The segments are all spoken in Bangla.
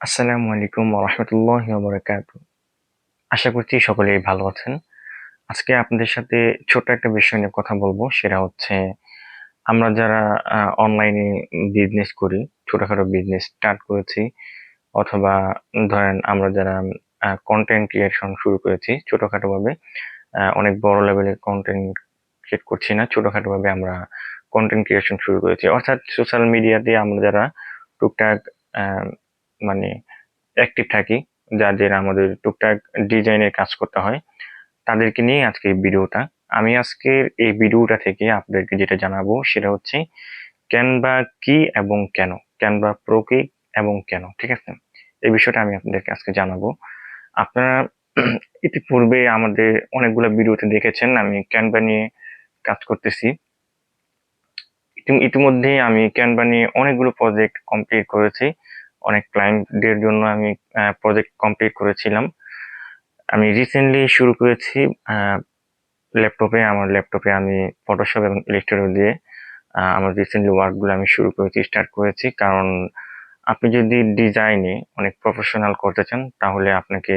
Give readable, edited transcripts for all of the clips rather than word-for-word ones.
আসসালামু আলাইকুম ওয়া রাহমাতুল্লাহি ওয়া বারাকাতুহু। আশা করছি সকলেই ভালো আছেন। আজকে আপনাদের সাথে ছোট্ট একটা বিষয় নিয়ে কথা বলবো। সেটা হচ্ছে আমরা যারা অনলাইনে বিজনেস করি, ছোটখাটো বিজনেস স্টার্ট করেছি অথবা ধরেন আমরা যারা কনটেন্ট ক্রিয়েশন শুরু করেছি ছোটখাটোভাবে, অনেক বড় লেভেলের কনটেন্ট ক্রিয়েট করছি না, ছোটখাটোভাবে আমরা কনটেন্ট ক্রিয়েশন শুরু করেছি। অর্থাৎ সোশ্যাল মিডিয়াতে আমরা যারা টুকটাক আ মানে অ্যাক্টিভ থাকি, যাদের আমাদের টুকটাক ডিজাইনের কাজ করতে হয়, তাদেরকে নিয়ে আজকে এই ভিডিওটা। আমি আজকের এই ভিডিওটা থেকে আপনাদেরকে যেটা জানাবো সেটা হচ্ছে ক্যানভা কি এবং কেন? ক্যানভা প্রো কি এবং কেন? ঠিক আছে? এই বিষয়টা আমি আপনাদেরকে আজকে জানাবো। আপনারা ইতিপূর্বে আমাদের অনেকগুলা ভিডিওতে দেখেছেন আমি ক্যানভা নিয়ে কাজ করতেছি। ইতিমধ্যেই আমি ক্যানভা নিয়ে অনেকগুলো প্রজেক্ট কমপ্লিট করেছি। অনেক ক্লায়েন্টদের জন্য আমি প্রজেক্ট কমপ্লিট করেছিলাম। আমি রিসেন্টলি শুরু করেছি আমার ল্যাপটপে আমি ফটোশপ এবং ইলাস্ট্রেটর দিয়ে আমার রিসেন্টলি ওয়ার্কগুলো আমি শুরু করেছি, স্টার্ট করেছি। কারণ আপনি যদি ডিজাইনে অনেক প্রফেশনাল করতে চান তাহলে আপনাকে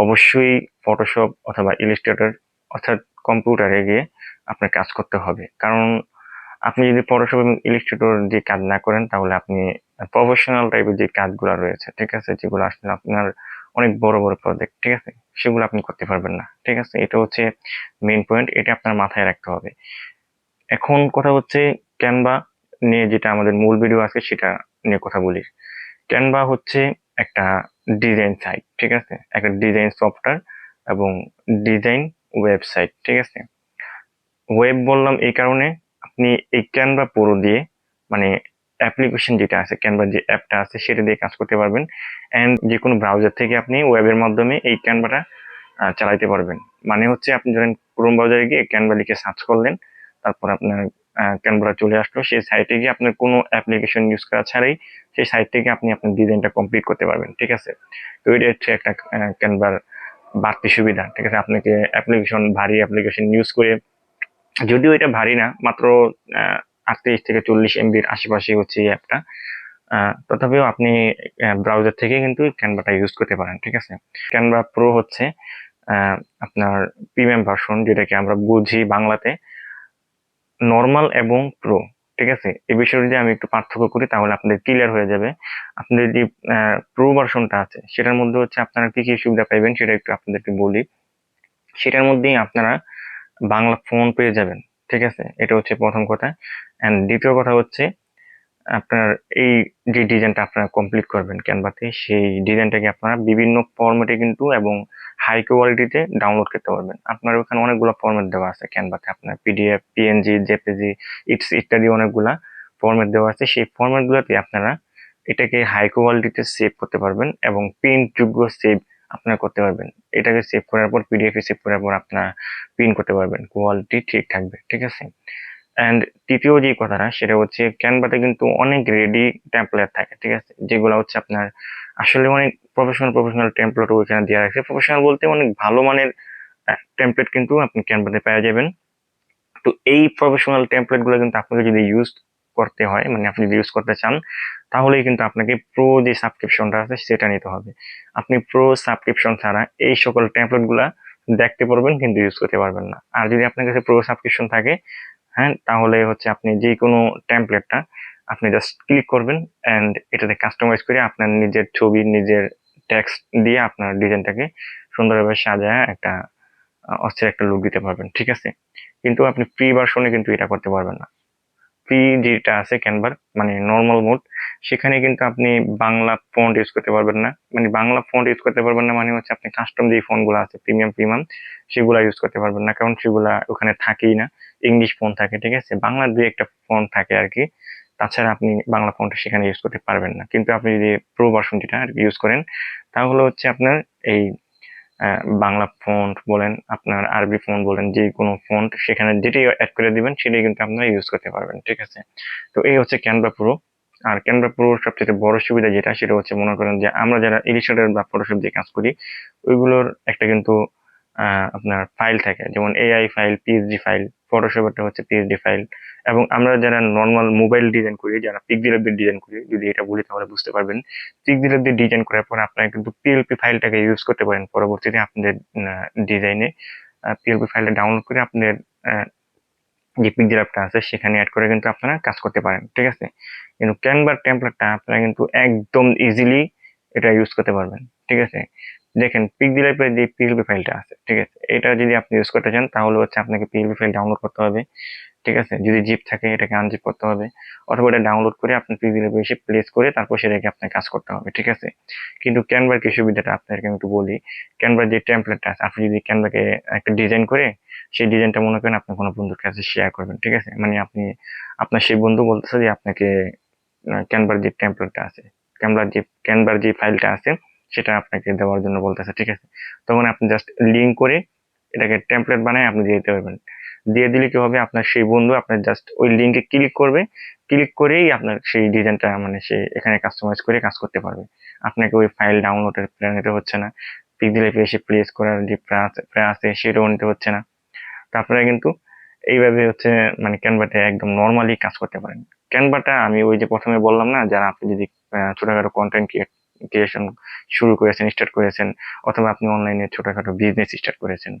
অবশ্যই ফটোশপ অথবা ইলাস্ট্রেটর অর্থাৎ কম্পিউটারে গিয়ে আপনার কাজ করতে হবে। কারণ আপনি যদি ফটোশপ এবং ইলাস্ট্রেটর দিয়ে কাজ না করেন তাহলে আপনি প্রফেশনাল টাইপের যে কাজগুলো রয়েছে, ঠিক আছে, যেগুলো আসলে আপনার অনেক বড় বড় প্রজেক্ট, ঠিক আছে, সেগুলো আপনি করতে পারবেন না। ঠিক আছে, এটা হচ্ছে মেইন পয়েন্ট, এটা আপনার মাথায় রাখতে হবে। এখন কথা হচ্ছে ক্যানভা নিয়ে, যেটা আমাদের মূল ভিডিও আছে সেটা নিয়ে কথা বলি। ক্যানভা হচ্ছে একটা ডিজাইন সাইট, ঠিক আছে, একটা ডিজাইন সফটওয়্যার এবং ডিজাইন ওয়েবসাইট, ঠিক আছে। ওয়েব বললাম এই কারণে, আপনি এই ক্যানভা প্রো দিয়ে মানে অ্যাপ্লিকেশন যেটা আছে, ক্যানভার যে অ্যাপটা আছে সেটা দিয়ে কাজ করতে পারবেন। অ্যান্ড যে কোনো ব্রাউজার থেকে আপনি ওয়েবের মাধ্যমে এই ক্যানভাটা চালাইতে পারবেন। মানে হচ্ছে আপনি ধরেন ক্রোম ব্রাউজারে গিয়ে ক্যানভা লিখে সার্চ করলেন, তারপর আপনার ক্যানভাটা চলে আসলো, সেই সাইটে গিয়ে আপনার কোনো অ্যাপ্লিকেশন ইউজ করা ছাড়াই সেই সাইট থেকে আপনি আপনার ডিজাইনটা কমপ্লিট করতে পারবেন, ঠিক আছে। তো এটা হচ্ছে একটা ক্যানভার বাড়তি সুবিধা, ঠিক আছে। আপনাকে ভারী অ্যাপ্লিকেশন ইউজ করে, যদিও এটা ভারী না, মাত্র 38 থেকে 40 MBর আশেপাশে হচ্ছে এই অ্যাপটা, তথাপিও আপনি ব্রাউজার থেকে কিন্তু ক্যানভাটা ইউজ করতে পারেন, ঠিক আছে। ক্যানভা প্রো হচ্ছে আপনার প্রিমিয়াম ভার্সন, যেটাকে আমরা বুঝি বাংলাতে নর্মাল এবং প্রো, ঠিক আছে। এই বিষয়ে যদি আমি একটু পার্থক্য করি তাহলে আপনাদের ক্লিয়ার হয়ে যাবে। আপনাদের যে প্রো ভার্সনটা আছে সেটার মধ্যে হচ্ছে আপনারা কি কি সুবিধা পাইবেন সেটা একটু আপনাদেরকে বলি। সেটার মধ্যেই আপনারা বাংলা ফোন পেয়ে যাবেন, ঠিক আছে, এটা হচ্ছে প্রথম কথা। অ্যান্ড দ্বিতীয় কথা হচ্ছে আপনার এই যে ডিজাইনটা আপনারা কমপ্লিট করবেন ক্যানভাতে, সেই ডিজাইনটাকে আপনারা বিভিন্ন ফরম্যাটে কিন্তু এবং হাই কোয়ালিটিতে ডাউনলোড করতে পারবেন। আপনার ওখানে অনেকগুলো ফরম্যাট দেওয়া আছে ক্যানভাতে, আপনার পিডিএফ, পিএনজি, জেপিজি, ইত্যাদি অনেকগুলা ফরম্যাট দেওয়া আছে। সেই ফরম্যাটগুলোতে আপনারা এটাকে হাই কোয়ালিটিতে সেভ করতে পারবেন এবং প্রিন্ট যোগ্য সেভ আপনারা করতে পারবেন। এটাকে সেভ করার পর পিডিএফ এ সেভ করার পর আপনারা প্রিন্ট করতে পারবেন, কোয়ালিটি ঠিক থাকবে, ঠিক আছে। অ্যান্ড তৃতীয় যে কথাটা সেটা হচ্ছে ক্যানভাতে কিন্তু অনেক রেডি টেমপ্লেট থাকে, ঠিক আছে, যেগুলো হচ্ছে আপনার আসলে অনেক প্রফেশনাল টেমপ্লেট ওইখানে দেওয়া আছে। প্রফেশনাল বলতে অনেক ভালো মানের টেমপ্লেট কিন্তু আপনি ক্যানভাতে পেয়ে যাবেন। তো এই প্রফেশনাল টেমপ্লেট গুলো কিন্তু আপনাকে যদি ইউজ করতে হয়, মানে আপনি যদি ইউজ করতে চান, তাহলেই কিন্তু আপনাকে প্রো যে সাবস্ক্রিপশনটা আছে সেটা নিতে হবে। আপনি প্রো সাবস্ক্রিপশন ছাড়া এই সকল টেমপ্লেট গুলা দেখতে পারবেন কিন্তু ইউজ করতে পারবেন না। আর যদি আপনার কাছে প্রো সাবস্ক্রিপশন থাকে, হ্যাঁ, তাহলে হচ্ছে আপনি যে কোনো টেমপ্লেটটা আপনি জাস্ট ক্লিক করবেন অ্যান্ড এটাতে কাস্টমাইজ করে আপনার নিজের ছবি, নিজের টেক্সট দিয়ে আপনার ডিজাইনটাকে সুন্দরভাবে সাজায় একটা অস্থির একটা লুক দিতে পারবেন, ঠিক আছে। কিন্তু আপনি ফ্রি ভার্সনে কিন্তু এটা করতে পারবেন না। ফ্রি যেটা আছে ক্যানভার মানে নর্মাল মোড, সেখানে কিন্তু আপনি বাংলা ফন্ট ইউজ করতে পারবেন না। মানে বাংলা ফন্ট ইউজ করতে পারবেন না মানে হচ্ছে আপনি কাস্টম যে ফন্টগুলো আছে প্রিমিয়াম সেগুলা ইউজ করতে পারবেন না, কারণ সেগুলা ওখানে থাকেই না। ইংলিশ ফন্ট থাকে, ঠিক আছে, বাংলা দুই একটা ফন্ট থাকে আর কি। তাছাড়া আপনি বাংলা ফন্ট সেখানে ইউজ করতে পারবেন না। কিন্তু আপনি যদি প্রো ভার্সন যেটা আর কি ইউজ করেন, তাহলে হচ্ছে আপনার এই বাংলা ফন্ট বলেন, আপনার আরবি ফন্ট বলেন, যে কোনো ফন্ট সেখানে যেটাই অ্যাড করে দিবেন সেটাই কিন্তু আপনারা ইউজ করতে পারবেন, ঠিক আছে। তো এই হচ্ছে ক্যানভা প্রো। আর ক্যানভা প্রোর সবচেয়ে বড় সুবিধা যেটা সেটা হচ্ছে, মনে করেন যে আমরা যারা ইলিস্ট্রেটর বা ফটোশপ দিয়ে কাজ করি, ওইগুলোর একটা কিন্তু আপনার ফাইল থাকে, যেমন এআই ফাইল, পিএসডি ফাইল, ফটোশপেরটা হচ্ছে পিএসডি ফাইল, এবং আমরা যারা নর্মাল মোবাইল ডিজাইন করি, যারা পিক্সেল দিয়ে ডিজাইন করি, যদি এটা বলি তাহলে বুঝতে পারবেন। পিক্সেল দিয়ে ডিজাইন করার পর আপনারা কিন্তু পিএলপি ফাইলটাকে ইউজ করতে পারেন পরবর্তীতে আপনাদের ডিজাইনে। পিএলপি ফাইলটা ডাউনলোড করে আপনাদের যে পিক্সেল অ্যাপটা আছে সেখানে অ্যাড করে কিন্তু আপনারা কাজ করতে পারেন, ঠিক আছে। কিন্তু ক্যানভার টেমপ্লেটটা আপনারা কিন্তু একদম ইজিলি এটা ইউজ করতে পারবেন, ঠিক আছে। দেখেন পিক্সেল অ্যাপের যে পিএলপি ফাইলটা আছে, ঠিক আছে, এটা যদি আপনি ইউজ করতে চান তাহলে হচ্ছে আপনাকে পিএলপি ফাইল ডাউনলোড করতে হবে, ঠিক আছে। যদি জিপ থাকে এটাকে আনজিপ করতে হবে, অথবা এটা ডাউনলোড করে আপনি পিক্সেল অ্যাপে এসে প্লেস করে তারপর সেটাকে আপনার কাজ করতে হবে, ঠিক আছে। কিন্তু ক্যানভার কি সুবিধাটা আপনাকে আমি একটু বলি। ক্যানভার যে টেমপ্লেটটা আছে, আপনি যদি ক্যানভাকে একটা ডিজাইন করে সেই ডিজাইনটা মনে করেন আপনি কোনো বন্ধুর কাছে শেয়ার করবেন, ঠিক আছে। মানে আপনি আপনার সেই বন্ধু বলতেছে যে আপনাকে ক্যানভার যে টেমপ্লেটটা আছে, ক্যানভার যে ফাইলটা আছে সেটা আপনাকে দেওয়ার জন্য বলতেছে, ঠিক আছে। তখন আপনি জাস্ট লিঙ্ক করে এটাকে টেমপ্লেট বানায় আপনি দিয়ে দিতে পারবেন। দিয়ে দিলে কি হবে, আপনার সেই বন্ধু আপনার জাস্ট ওই লিঙ্কে ক্লিক করবে, ক্লিক করেই আপনার সেই ডিজাইনটা মানে সে এখানে কাস্টমাইজ করে কাজ করতে পারবে। আপনাকে ওই ফাইল ডাউনলোডের প্ল্যান নিতে হচ্ছে না, পিক্সেল অ্যাপে এসে প্লেস করার যে প্ল্যান আছে সেটাও নিতে হচ্ছে না। তো আপনারা কিন্তু এইভাবে হচ্ছে মানে ক্যানভাতে একদম নর্মালি কাজ করতে পারেন। ক্যানভাটা আমি ওই যে প্রথমে বললাম না, যারা আপনি যদি ছোটখাটো কন্টেন্ট ক্রিয়েশন শুরু করেছেন, স্টার্ট করেছেন, অথবা আপনি অনলাইনে ছোটখাটো বিজনেস স্টার্ট করেছেন,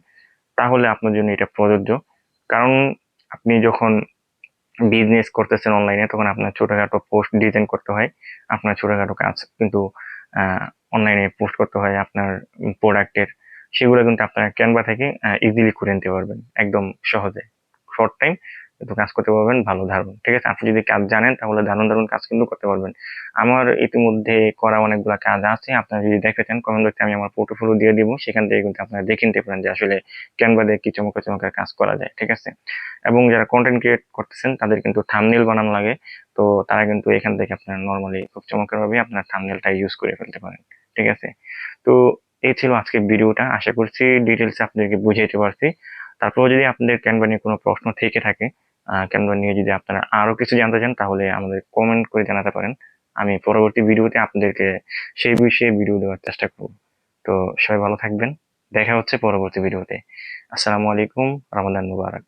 তাহলে আপনার জন্য এটা প্রযোজ্য। কারণ আপনি যখন বিজনেস করতেছেন অনলাইনে তখন আপনার ছোটখাটো পোস্ট ডিজাইন করতে হয়, আপনার ছোটখাটো কাজ কিন্তু অনলাইনে পোস্ট করতে হয় আপনার প্রোডাক্টের, সেগুলো কিন্তু আপনার ক্যানভা থেকে ইজিলি করে নিতে পারবেন একদম সহজে, শর্ট টাইম কিন্তু কাজ করতে পারবেন ভালো দারুণ, ঠিক আছে। আপনি যদি কাজ জানেন তাহলে দারুণ দারুণ কাজ কিন্তু করতে পারবেন। আমার ইতিমধ্যে করা অনেকগুলো কাজ আছে, আপনারা যদি দেখতে চান কমেন্ট বক্সে আমি আমার পোর্টফোলিও দিয়ে দিব, সেখান থেকে কিন্তু আপনারা দেখে নিতে পারেন যে আসলে ক্যানভা দিয়ে কি চমৎকার চমৎকার কাজ করা যায়, ঠিক আছে। এবং যারা কন্টেন্ট ক্রিয়েট করতেছেন তাদের কিন্তু থাম্বনেল বানানো লাগে, তো তারা কিন্তু এখান থেকে আপনার নর্মালি খুব চমৎকার ভাবে আপনার থাম্বনেলটা ইউজ করে ফেলতে পারেন, ঠিক আছে। তো এই ছিল আজকের ভিডিওটা, আশা করছি ডিটেলস আপনাদেরকে বুঝাইতে পারছি। তারপর যদি আপনাদের ক্যানভা নিয়ে কোনো প্রশ্ন থেকে থাকে, ক্যানভা নিয়ে যদি আপনারা আরো কিছু জানতে চান তাহলে আমাদের কমেন্ট করে জানাতে পারেন। আমি পরবর্তী ভিডিওতে আপনাদেরকে সেই বিষয়ে ভিডিও দেওয়ার চেষ্টা করব। তো সবাই ভালো থাকবেন, দেখা হচ্ছে পরবর্তী ভিডিওতে। আসসালামু আলাইকুম, রমাদান মুবারক।